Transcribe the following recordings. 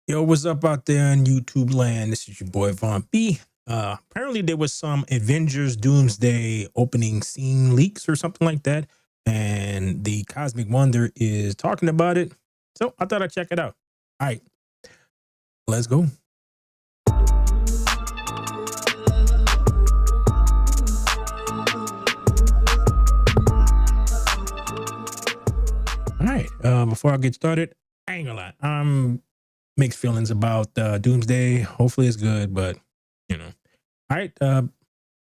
Yo, what's up out there in YouTube land? This is your boy Von B. Apparently there was some Avengers Doomsday opening scene leaks or something like that, and the Cosmic Wonder is talking about it. So I thought I'd check it out. All right, let's go. All right, before I get started, I ain't gonna lie. I'm mixed feelings about Doomsday. Hopefully it's good, but you know. All right,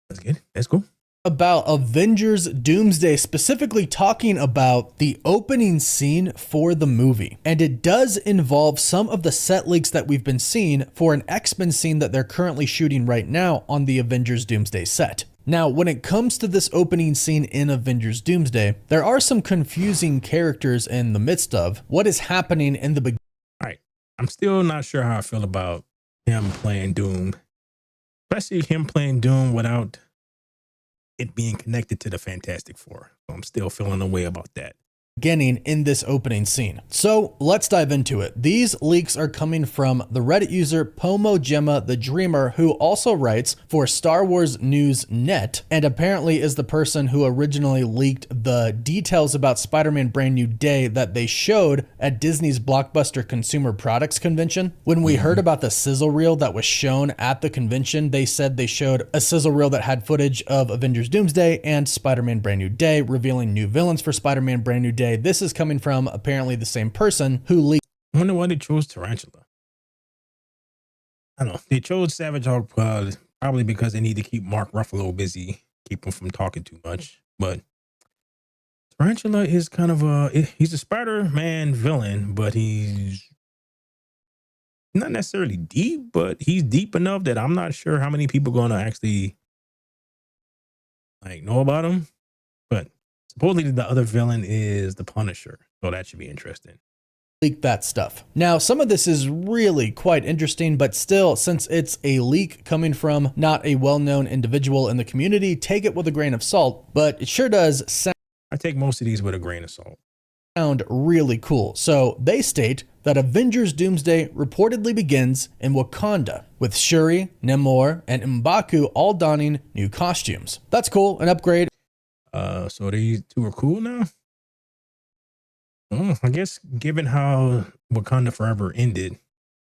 let's go. About Avengers Doomsday, specifically talking about the opening scene for the movie. And it does involve some of the set leaks that we've been seeing for an X-Men scene that they're currently shooting right now on the Avengers Doomsday set. Now, when it comes to this opening scene in Avengers Doomsday, there are some confusing characters in the midst of what is happening in the beginning. All right, I'm still not sure how I feel about him playing Doom, especially him playing Doom without it being connected to the Fantastic Four. So I'm still feeling a way about that. Beginning in this opening scene. So let's dive into it. These leaks are coming from the Reddit user Pomo Gemma the Dreamer, who also writes for Star Wars News Net and apparently is the person who originally leaked the details about Spider-Man Brand New Day that they showed at Disney's Blockbuster Consumer Products Convention. When we heard about the sizzle reel that was shown at the convention, they said they showed a sizzle reel that had footage of Avengers Doomsday and Spider-Man Brand New Day, revealing new villains for Spider-Man Brand New Day. This is coming from apparently the same person who leaked. I wonder why they chose Tarantula. I don't know. They chose Savage Hulk probably because they need to keep Mark Ruffalo busy, keep him from talking too much. But Tarantula is kind of he's a Spider-Man villain, but he's not necessarily deep, but he's deep enough that I'm not sure how many people going to actually know about him. But supposedly the other villain is the Punisher, so that should be interesting. Leak that stuff. Now, some of this is really quite interesting, but still, since it's a leak coming from not a well-known individual in the community, take it with a grain of salt, but it sure does I take most of these with a grain of salt. Sound really cool. So they state that Avengers Doomsday reportedly begins in Wakanda, with Shuri, Namor, and M'Baku all donning new costumes. That's cool, an upgrade. So these two are cool now? I guess given how Wakanda Forever ended,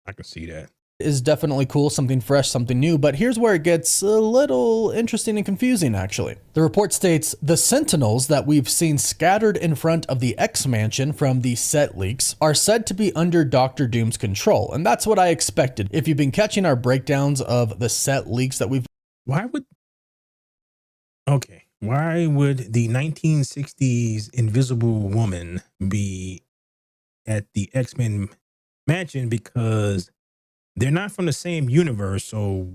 I can see that. Is definitely cool, something fresh, something new, but here's where it gets a little interesting and confusing, actually. The report states the Sentinels that we've seen scattered in front of the X-Mansion from the set leaks are said to be under Dr. Doom's control, and that's what I expected. If you've been catching our breakdowns of the set leaks that we've... Why would the 1960s Invisible Woman be at the X-Men mansion? Because they're not from the same universe, so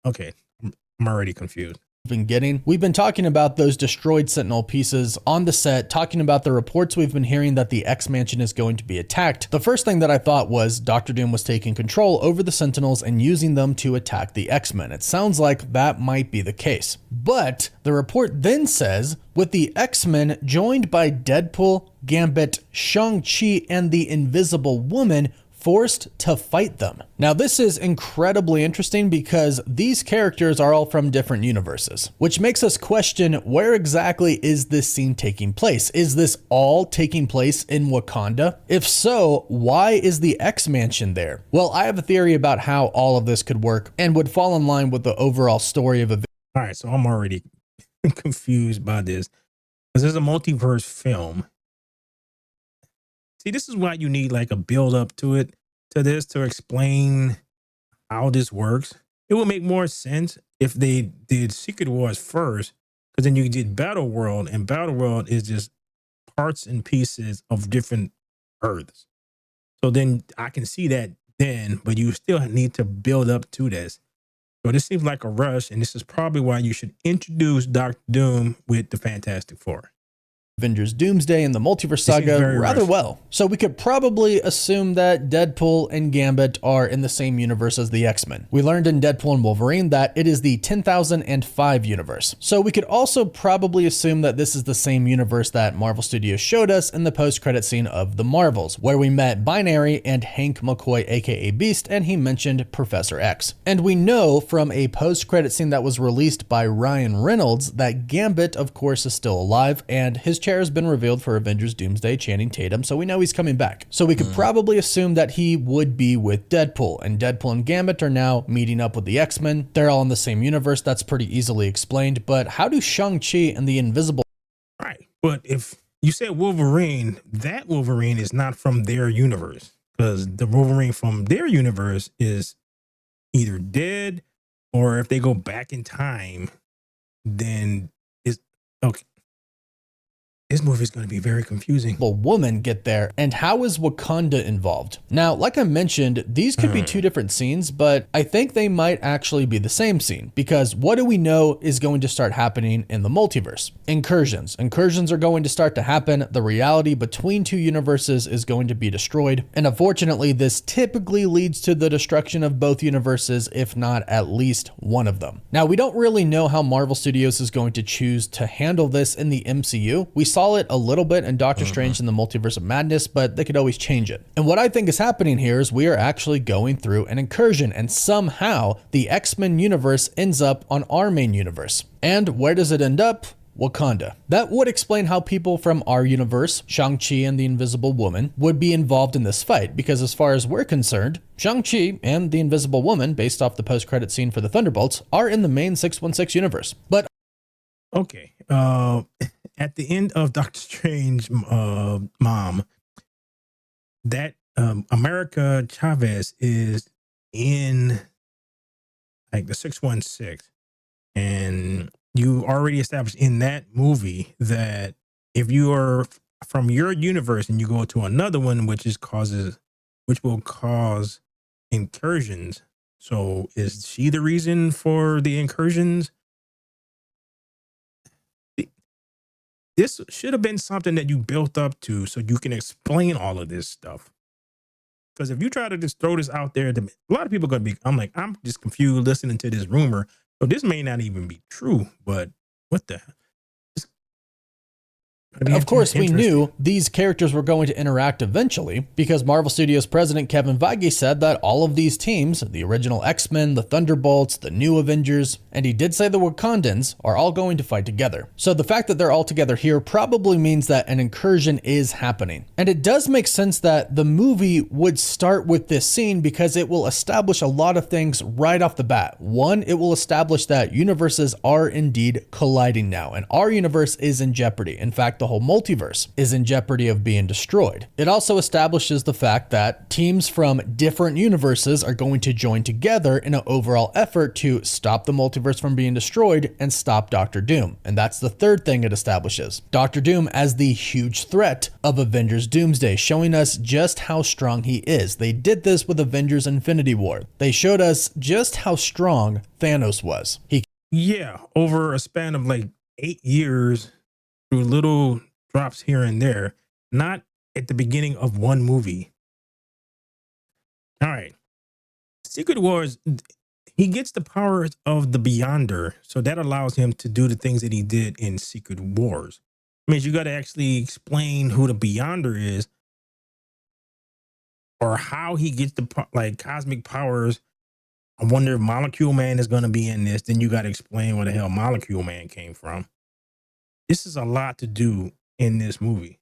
okay, I'm already confused. We've been talking about those destroyed Sentinel pieces on the set, talking about the reports we've been hearing that the X-Mansion is going to be attacked. The first thing that I thought was Dr. Doom was taking control over the Sentinels and using them to attack the X-Men. It sounds like that might be the case. But the report then says, with the X-Men joined by Deadpool, Gambit, Shang-Chi, and the Invisible Woman forced to fight them. Now, this is incredibly interesting because these characters are all from different universes, which makes us question where exactly is this scene taking place? Is this all taking place in Wakanda? If so, why is the X-Mansion there? Well, I have a theory about how all of this could work and would fall in line with the overall story of Avengers. All right, so I'm already confused by this because there's a multiverse film. See, this is why you need like a build up to this to explain how this works. It would make more sense if they did Secret Wars first, because then you did Battle World, and Battle World is just parts and pieces of different Earths. So then I can see that then, but you still need to build up to this. So this seems like a rush, and this is probably why you should introduce Dr. Doom with the Fantastic Four. Avengers Doomsday and the multiverse saga rather well. So we could probably assume that Deadpool and Gambit are in the same universe as the X-Men. We learned in Deadpool and Wolverine that it is the 10,005 universe. So we could also probably assume that this is the same universe that Marvel Studios showed us in the post-credit scene of The Marvels, where we met Binary and Hank McCoy aka Beast, and he mentioned Professor X. And we know from a post-credit scene that was released by Ryan Reynolds that Gambit, of course, is still alive, and his chair has been revealed for Avengers Doomsday, Channing Tatum, so we know he's coming back. So we could probably assume that he would be with Deadpool, and Deadpool and Gambit are now meeting up with the X-Men. They're all in the same universe, that's pretty easily explained, but how do Shang-Chi and the Invisible... Right, but if you said Wolverine, that Wolverine is not from their universe, because the Wolverine from their universe is either dead, or if they go back in time, then it's okay. This movie is going to be very confusing. Woman get there, and how is Wakanda involved? Now, like I mentioned, these could be two different scenes, but I think they might actually be the same scene, because what do we know is going to start happening in the multiverse? Incursions. Incursions are going to start to happen. The reality between two universes is going to be destroyed, and unfortunately, this typically leads to the destruction of both universes, if not at least one of them. Now, we don't really know how Marvel Studios is going to choose to handle this in the MCU. We saw it a little bit in Doctor Strange in the Multiverse of Madness, but they could always change it. And what I think is happening here is we are actually going through an incursion, and somehow the X-Men universe ends up on our main universe. And where does it end up? Wakanda. That would explain how people from our universe, Shang-Chi and the Invisible Woman, would be involved in this fight, because as far as we're concerned, Shang-Chi and the Invisible Woman, based off the post-credit scene for the Thunderbolts, are in the main 616 universe. But okay, at the end of Doctor Strange, mom, that America Chavez is in like the 616, and you already established in that movie that if you are from your universe and you go to another one, which will cause incursions. So is she the reason for the incursions? This should have been something that you built up to so you can explain all of this stuff. Because if you try to just throw this out there, a lot of people are going to be, I'm just confused listening to this rumor. So this may not even be true, but what the hell? Of course, we knew these characters were going to interact eventually, because Marvel Studios president Kevin Feige said that all of these teams, the original X-Men, the Thunderbolts, the new Avengers, and he did say the Wakandans, are all going to fight together. So the fact that they're all together here probably means that an incursion is happening. And it does make sense that the movie would start with this scene, because it will establish a lot of things right off the bat. One, it will establish that universes are indeed colliding now, and our universe is in jeopardy. In fact, the whole multiverse is in jeopardy of being destroyed. It also establishes the fact that teams from different universes are going to join together in an overall effort to stop the multiverse from being destroyed and stop Doctor Doom. And that's the third thing it establishes. Doctor Doom as the huge threat of Avengers Doomsday, showing us just how strong he is. They did this with Avengers Infinity War. They showed us just how strong Thanos was. Yeah, over a span of like 8 years, through little drops here and there, not at the beginning of one movie. All right. Secret Wars, he gets the powers of the Beyonder, so that allows him to do the things that he did in Secret Wars. I mean, you got to actually explain who the Beyonder is, or how he gets the like cosmic powers. I wonder if Molecule Man is going to be in this. Then you got to explain where the hell Molecule Man came from. This is a lot to do in this movie.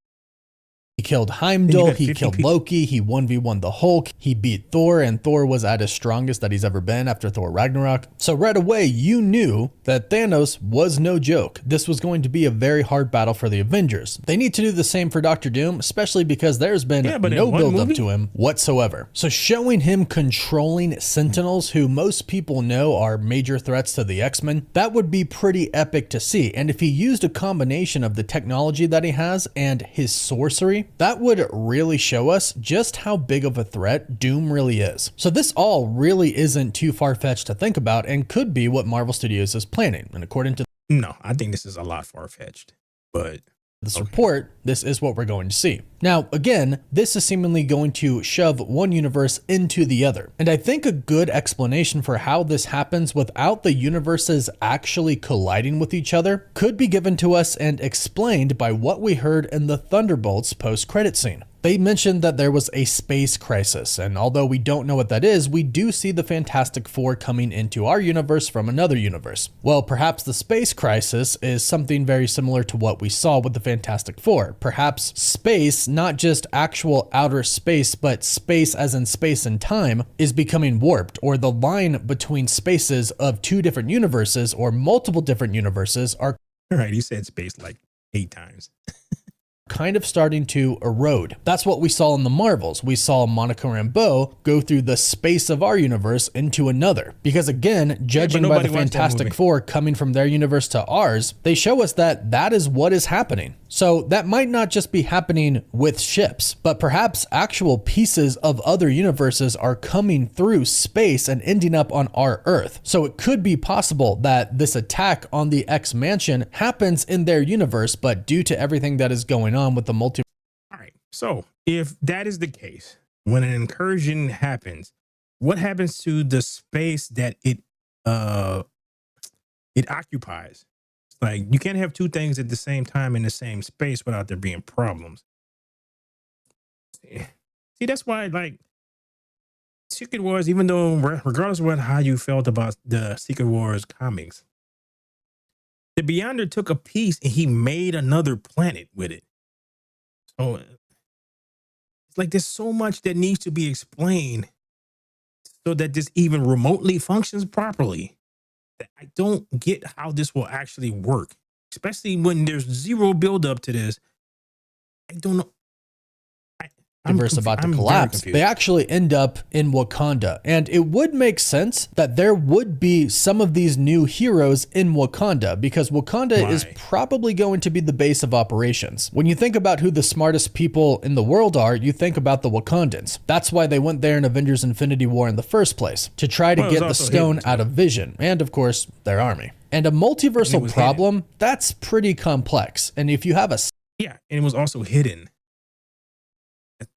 He killed Heimdall, he killed Loki, he 1v1 the Hulk, he beat Thor, and Thor was at his strongest that he's ever been after Thor Ragnarok. So right away, you knew that Thanos was no joke. This was going to be a very hard battle for the Avengers. They need to do the same for Doctor Doom, especially because there's been no build up to him whatsoever. So showing him controlling Sentinels, who most people know are major threats to the X-Men, that would be pretty epic to see. And if he used a combination of the technology that he has and his sorcery, that would really show us just how big of a threat Doom really is. So this all really isn't too far-fetched to think about, and could be what Marvel Studios is planning. And according to no, I think this is a lot far-fetched, but this report, this is what we're going to see. Now, again, this is seemingly going to shove one universe into the other. And I think a good explanation for how this happens without the universes actually colliding with each other could be given to us and explained by what we heard in the Thunderbolts post-credit scene. They mentioned that there was a space crisis, and although we don't know what that is, we do see the Fantastic Four coming into our universe from another universe. Well, perhaps the space crisis is something very similar to what we saw with the Fantastic Four. Perhaps space, not just actual outer space, but space as in space and time, is becoming warped, or the line between spaces of two different universes or multiple different universes are All right, he said space like 8 times. kind of starting to erode. That's what we saw in the Marvels. We saw Monica Rambeau go through the space of our universe into another. Because again, judging by the Fantastic Four coming from their universe to ours, they show us that that is what is happening. So that might not just be happening with ships, but perhaps actual pieces of other universes are coming through space and ending up on our Earth. So it could be possible that this attack on the X Mansion happens in their universe, but due to everything that is going on with the multiverse. All right. So if that is the case, when an incursion happens, what happens to the space that it occupies? Like, you can't have two things at the same time in the same space without there being problems. See, that's why, like, Secret Wars, even though regardless of how you felt about the Secret Wars comics, the Beyonder took a piece and he made another planet with it. So it's like there's so much that needs to be explained so that this even remotely functions properly. I don't get how this will actually work, especially when there's zero buildup to this. I don't know. Universe about to collapse. They actually end up in Wakanda, and it would make sense that there would be some of these new heroes in Wakanda because Wakanda is probably going to be the base of operations. When you think about who the smartest people in the world are, you think about the Wakandans. That's why they went there in Avengers Infinity War in the first place, to try to get the stone out of Vision, and of course, their army. And a multiversal problem, that's pretty complex. And if you have a... Yeah, and it was also hidden.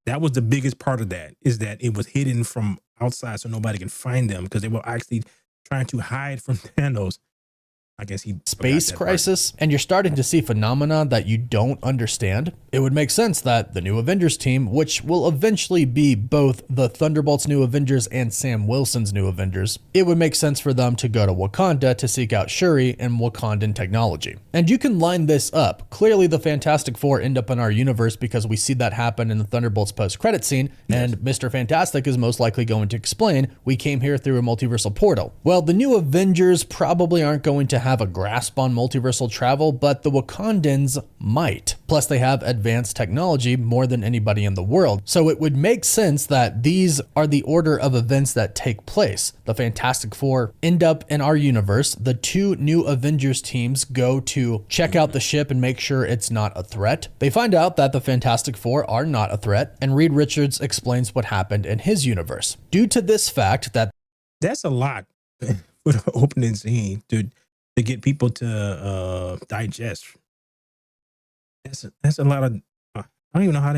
That was the biggest part of that, is that it was hidden from outside so nobody can find them because they were actually trying to hide from Thanos. I guess he space crisis, and you're starting to see phenomena that you don't understand. It would make sense that the new Avengers team, which will eventually be both the Thunderbolts' new Avengers and Sam Wilson's new Avengers, it would make sense for them to go to Wakanda to seek out Shuri and Wakandan technology. And you can line this up. Clearly, the Fantastic Four end up in our universe because we see that happen in the Thunderbolts post-credit scene, and Mr. Fantastic is most likely going to explain, we came here through a multiversal portal. Well, the new Avengers probably aren't going to have a grasp on multiversal travel, but the Wakandans might. Plus, they have advanced technology more than anybody in the world. So it would make sense that these are the order of events that take place. The Fantastic Four end up in our universe. The two new Avengers teams go to check out the ship and make sure it's not a threat. They find out that the Fantastic Four are not a threat, and Reed Richards explains what happened in his universe. Due to this fact that... That's a lot for the opening scene, dude. To get people to digest. That's a lot of, I don't even know how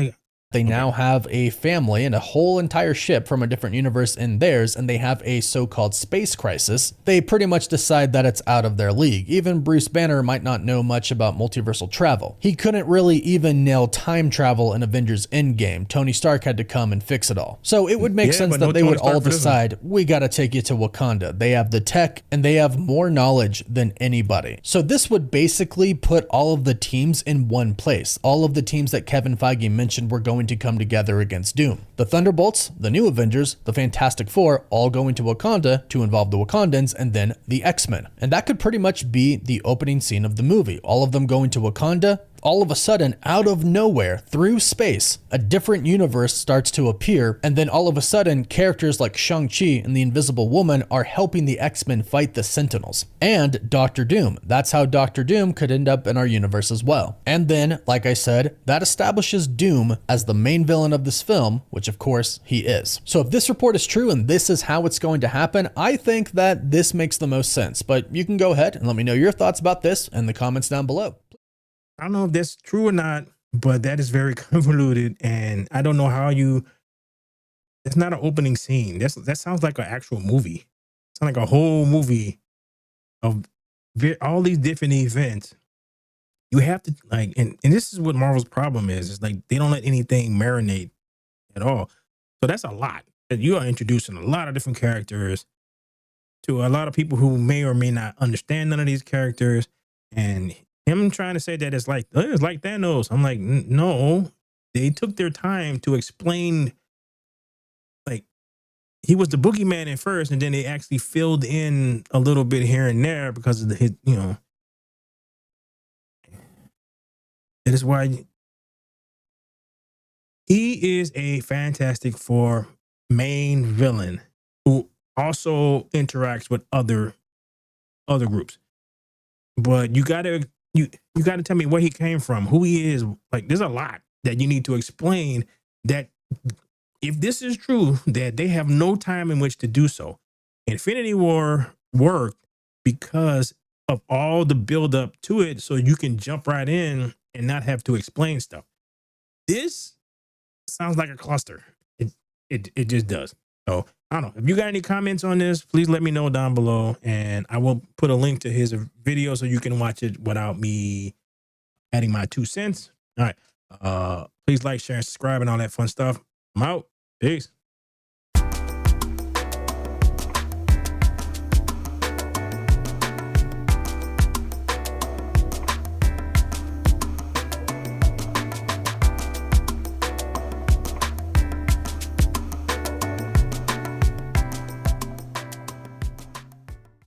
they now have a family and a whole entire ship from a different universe in theirs, and they have a so-called space crisis. They pretty much decide that it's out of their league. Even Bruce Banner might not know much about multiversal travel. He couldn't really even nail time travel in Avengers Endgame. Tony Stark had to come and fix it all. So it would make sense that they would all decide, we gotta take you to Wakanda. They have the tech and they have more knowledge than anybody. So this would basically put all of the teams in one place. All of the teams that Kevin Feige mentioned were going to come together against Doom. The Thunderbolts, the new Avengers, the Fantastic Four, all going to Wakanda to involve the Wakandans, and then the X-Men. And that could pretty much be the opening scene of the movie. All of them going to Wakanda. All of a sudden, out of nowhere, through space, a different universe starts to appear, and then all of a sudden, characters like Shang-Chi and the Invisible Woman are helping the X-Men fight the Sentinels. And Doctor Doom. That's how Doctor Doom could end up in our universe as well. And then, like I said, that establishes Doom as the main villain of this film, which of course he is. So if this report is true and this is how it's going to happen, I think that this makes the most sense. But you can go ahead and let me know your thoughts about this in the comments down below. I don't know if that's true or not, but that is very convoluted, and I don't know how you. It's not an opening scene. That sounds like an actual movie. It's like a whole movie of all these different events. You have to like, and this is what Marvel's problem is. It's like they don't let anything marinate at all. So that's a lot. That you are introducing a lot of different characters to a lot of people who may or may not understand none of these characters, and him trying to say that it's like Thanos. I'm like, No, they took their time to explain. Like he was the boogeyman at first, and then they actually filled in a little bit here and there because of his, that is why he is a Fantastic Four main villain who also interacts with other groups. But you gotta tell me where he came from, who he is. Like, there's a lot that you need to explain. That if this is true, that they have no time in which to do so. Infinity War worked because of all the build up to it, so you can jump right in and not have to explain stuff. This sounds like a cluster. It just does. So I don't know. If you got any comments on this, please let me know down below, and I will put a link to his video so you can watch it without me adding my 2 cents. All right. Please like, share, and subscribe, and all that fun stuff. I'm out. Peace.